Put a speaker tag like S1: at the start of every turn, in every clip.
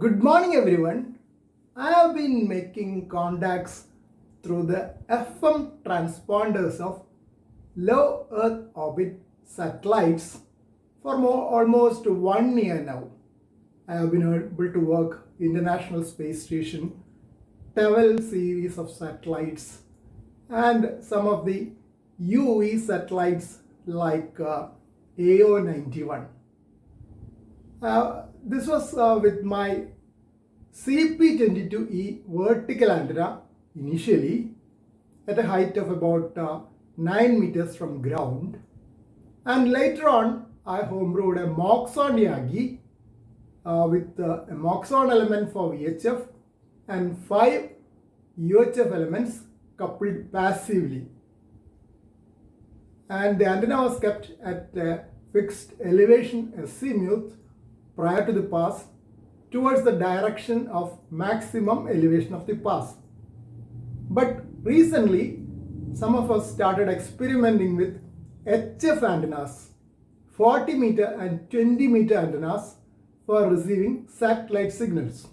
S1: Good morning, everyone. I have been making contacts through the FM transponders of low Earth orbit satellites for almost 1 year now. I have been able to work International Space Station, Dipole series of satellites, and some of the UE satellites like AO91. This was with my CP22E vertical antenna initially at a height of about 9 meters from ground, and later on I homebrewed a Moxon Yagi with a Moxon element for VHF and 5 UHF elements coupled passively, and the antenna was kept at a fixed elevation azimuth prior to the pass towards the direction of maximum elevation of the pass. But recently, some of us started experimenting with HF antennas, 40 meter and 20 meter antennas for receiving satellite signals.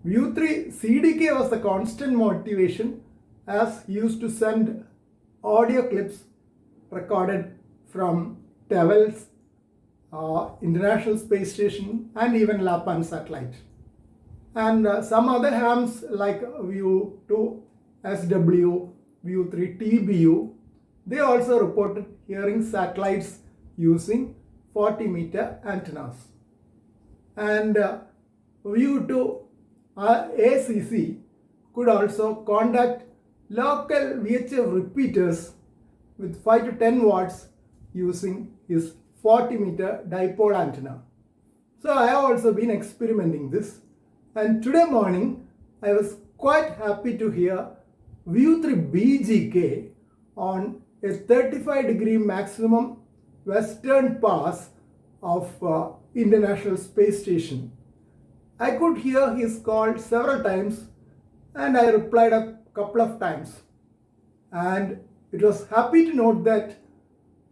S1: View 3 CDK was the constant motivation, as he used to send audio clips recorded from Dipole's International Space Station and even LAPAN satellite. And some other hams like View 2 SW, View 3 TBU, they also reported hearing satellites using 40 meter antennas. And View 2 ACC could also conduct local VHF repeaters with 5 to 10 watts using his 40 meter dipole antenna. So I have also been experimenting this, and today morning I was quite happy to hear View 3 BGK on a 35-degree maximum western pass of International Space Station. I could hear his call several times and I replied a couple of times, and it was happy to note that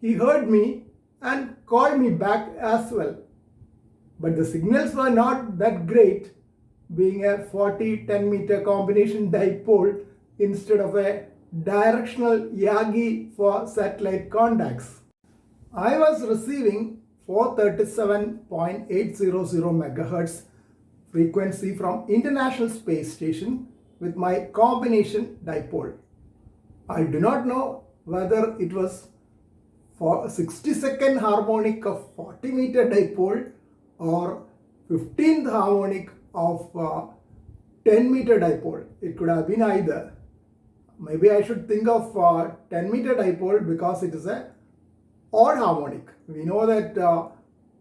S1: he heard me and called me back as well. But the signals were not that great, being a 40-10 meter combination dipole instead of a directional Yagi for satellite contacts. I was receiving 437.800 MHz frequency from International Space Station with my combination dipole. I do not know whether it was for a 60-second harmonic of 40 meter dipole or 15th harmonic of 10 meter dipole. It could have been either. Maybe I should think of 10 meter dipole because it is a odd harmonic. We know that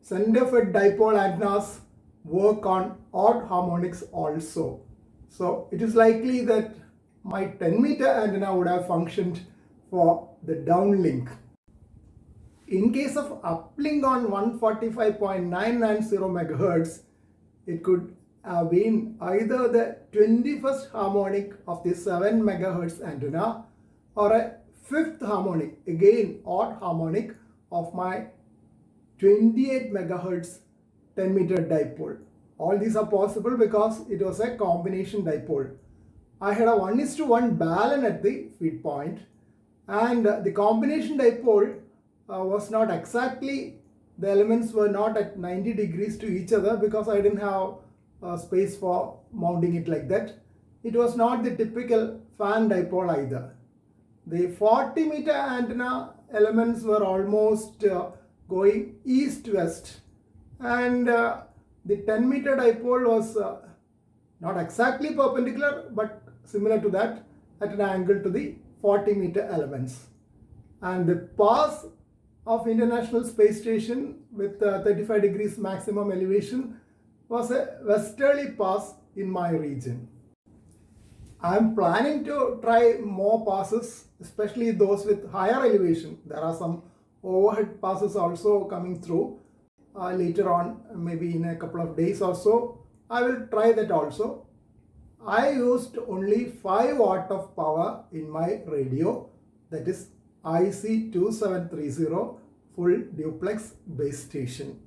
S1: center-fed dipole antennas work on odd harmonics also. So it is likely that my 10 meter antenna would have functioned for the downlink. In case of uplink on 145.990 MHz, it could have been either the 21st harmonic of the 7 MHz antenna or a 5th harmonic, again odd harmonic, of my 28 MHz 10 meter dipole. All these are possible because it was a combination dipole. I had a 1:1 balance at the feed point, and the combination dipole was not exactly, the elements were not at 90 degrees to each other because I didn't have space for mounting it like that. It was not the typical fan dipole either. The 40 meter antenna elements were almost going east-west, and the 10 meter dipole was not exactly perpendicular but similar to that at an angle to the 40 meter elements. And the pass of International Space Station with 35 degrees maximum elevation was a westerly pass in my region. I am planning to try more passes, especially those with higher elevation. There are some overhead passes also coming through later on, maybe in a couple of days or so. I will try that also. I used only 5 watt of power in my radio, that is IC2730 full duplex base station.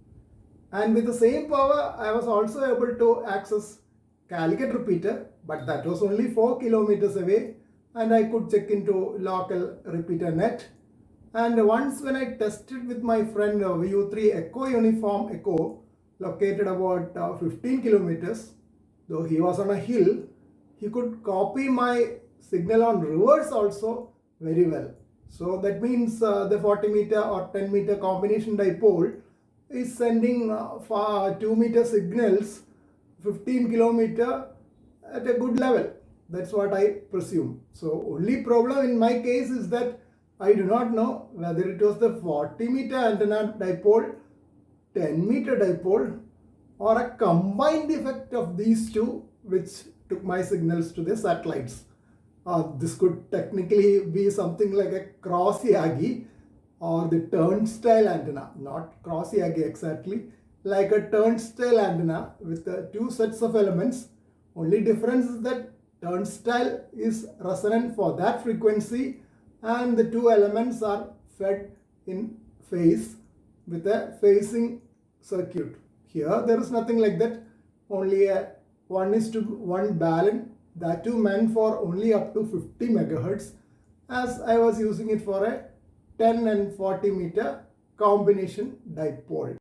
S1: And with the same power, I was also able to access Calicut repeater, but that was only 4 kilometers away, and I could check into local repeater net. And once when I tested with my friend VU3 Echo Uniform Echo, located about 15 kilometers, though he was on a hill, he could copy my signal on reverse also very well. So that means the 40 meter or 10 meter combination dipole is sending 2 meter signals 15 kilometer at a good level. That's what I presume. So only problem in my case is that I do not know whether it was the 40 meter antenna dipole, 10 meter dipole, or a combined effect of these two which took my signals to the satellites. This could technically be something like a cross-Yagi or the turnstile antenna, not cross-Yagi exactly, like a turnstile antenna with two sets of elements. Only difference is that turnstile is resonant for that frequency and the two elements are fed in phase with a phasing circuit. Here there is nothing like that, only a 1:1 balance, that too meant for only up to 50 megahertz, as I was using it for a 10 and 40 meter combination dipole.